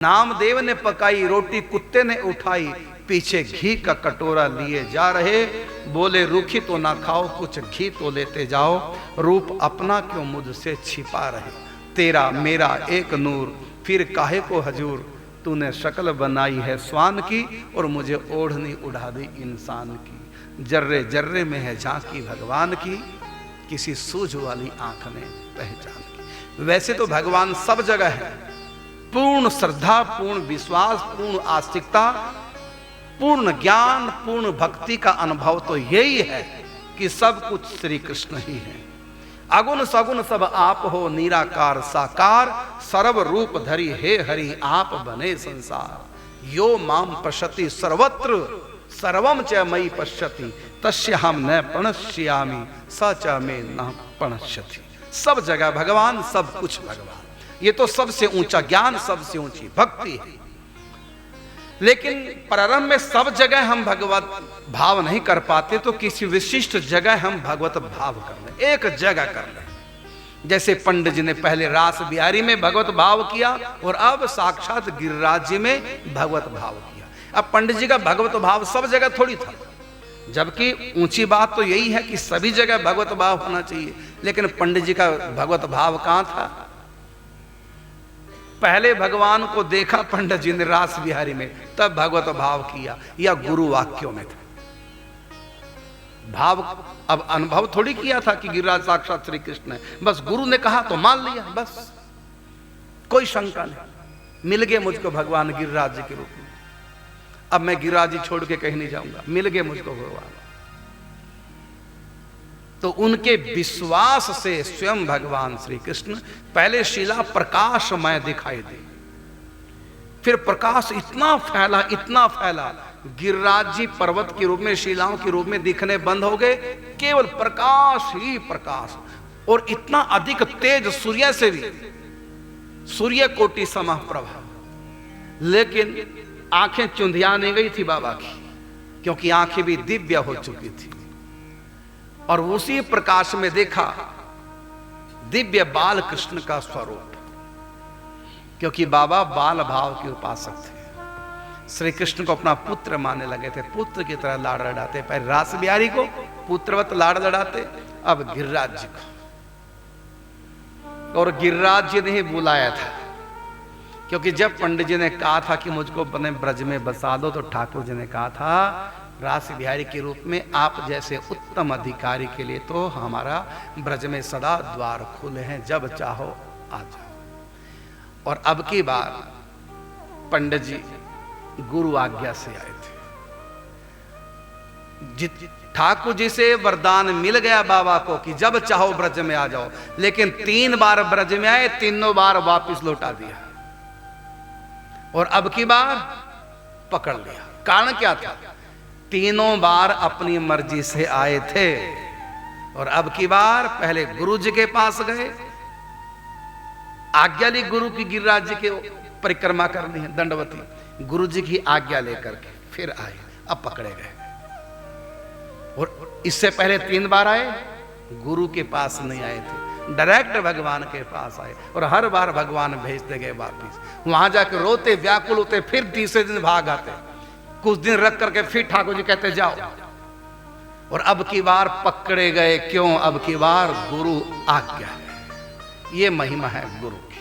नामदेव ने पकाई रोटी कुत्ते ने उठाई, पीछे घी का कटोरा लिए जा रहे, बोले रूखी तो ना खाओ कुछ घी तो लेते जाओ, रूप अपना क्यों मुझसे छिपा रहे, तेरा मेरा एक नूर फिर काहे को हजूर, तूने शक्ल बनाई है स्वान की और मुझे ओढ़नी उड़ा दी इंसान की, जर्रे जर्रे में है झांकी भगवान की, किसी सूझ वाली आंख ने पहचान की। वैसे तो भगवान सब जगह है, पूर्ण श्रद्धा, पूर्ण विश्वास, पूर्ण आस्तिकता, पूर्ण ज्ञान, पूर्ण भक्ति का अनुभव तो यही है कि सब कुछ श्री कृष्ण ही है। अगुण सगुण सब आप हो, निराकार साकार, सर्व रूप धरी हे हरि आप बने संसार, यो माम पश्यति सर्वत्र सर्वम च मयि पश्यति, तस्य हम न प्रणश्यामि स च मे न प्रणश्यति। सब जगह भगवान, सब कुछ भगवान, ये तो सबसे ऊंचा ज्ञान, सबसे ऊंची भक्ति है। लेकिन प्रारंभ में सब जगह हम भगवत भाव नहीं कर पाते, तो किसी विशिष्ट जगह हम भगवत भाव कर लें, एक जगह कर लें। जैसे पंडित जी ने पहले रास बिहारी में भगवत भाव किया और अब साक्षात गिरिराज जी में भगवत भाव किया। अब पंडित जी का भगवत भाव सब जगह थोड़ी था, जबकि ऊंची बात तो यही है कि सभी जगह भगवत भाव होना चाहिए। लेकिन पंडित जी का भगवत भाव कहां था? पहले भगवान को देखा पंडित जी ने रास बिहारी में, तब भगवत भाव किया, या गुरु वाक्यों में था भाव। अब अनुभव थोड़ी किया था कि गिरिराज साक्षात श्री कृष्ण है, बस गुरु ने कहा तो मान लिया, बस कोई शंका नहीं। मिल गए मुझको भगवान गिरिराज जी के रूप में, अब मैं गिरिराज जी छोड़ के कहीं नहीं जाऊंगा, मिल गए मुझको भगवान। तो उनके विश्वास से स्वयं भगवान श्री कृष्ण पहले शिला प्रकाशमय दिखाई दे, फिर प्रकाश इतना फैला, गिरिराज जी पर्वत के रूप में, शिलाओं के रूप में दिखने बंद हो गए, केवल प्रकाश ही प्रकाश, और इतना अधिक तेज सूर्य से भी, सूर्य कोटि सम प्रभा। लेकिन आंखें चुंधिया नहीं गई थी बाबा की, क्योंकि आंखें भी दिव्य हो चुकी थी। और उसी प्रकाश में देखा दिव्य बाल कृष्ण का स्वरूप, क्योंकि बाबा बाल भाव के उपासक थे। श्री कृष्ण को अपना पुत्र मानने लगे थे, पुत्र की तरह लाड़ लड़ाते, पहले रास बिहारी को पुत्रवत लाड़ लड़ाते, अब गिरिराज जी को। और गिरिराज जी ने ही बुलाया था, क्योंकि जब पंडित जी ने कहा था कि मुझको अपने ब्रज में बसा दो, तो ठाकुर जी ने कहा था रास बिहारी के रूप में आप जैसे उत्तम अधिकारी के लिए तो हमारा ब्रज में सदा द्वार खुले हैं, जब चाहो आ जाओ। और अब की बार पंडित जी गुरु आज्ञा से आए थे। ठाकुर जी से वरदान मिल गया बाबा को कि जब चाहो ब्रज में आ जाओ, लेकिन 3 बार ब्रज में आए, तीनों बार वापस लौटा दिया, और अब की बार पकड़ लिया। कारण क्या था? तीनों बार अपनी मर्जी से आए थे, और अब की बार पहले गुरु जी के पास गए, आज्ञा ली गुरु की, गिरिराज जी के परिक्रमा करनी है दंडवती, गुरु जी की आज्ञा लेकर के फिर आए, अब पकड़े गए। और इससे पहले 3 बार आए, गुरु के पास नहीं आए थे, डायरेक्ट भगवान के पास आए, और हर बार भगवान भेजते गए वापिस। वहां जाकर रोते व्याकुल होते, फिर तीसरे दिन भाग आते, कुछ दिन रख करके फिर ठाकुर जी कहते जाओ। और अब की बार पकड़े गए, क्यों? अब की बार गुरु आज्ञा है, ये महिमा है गुरु की।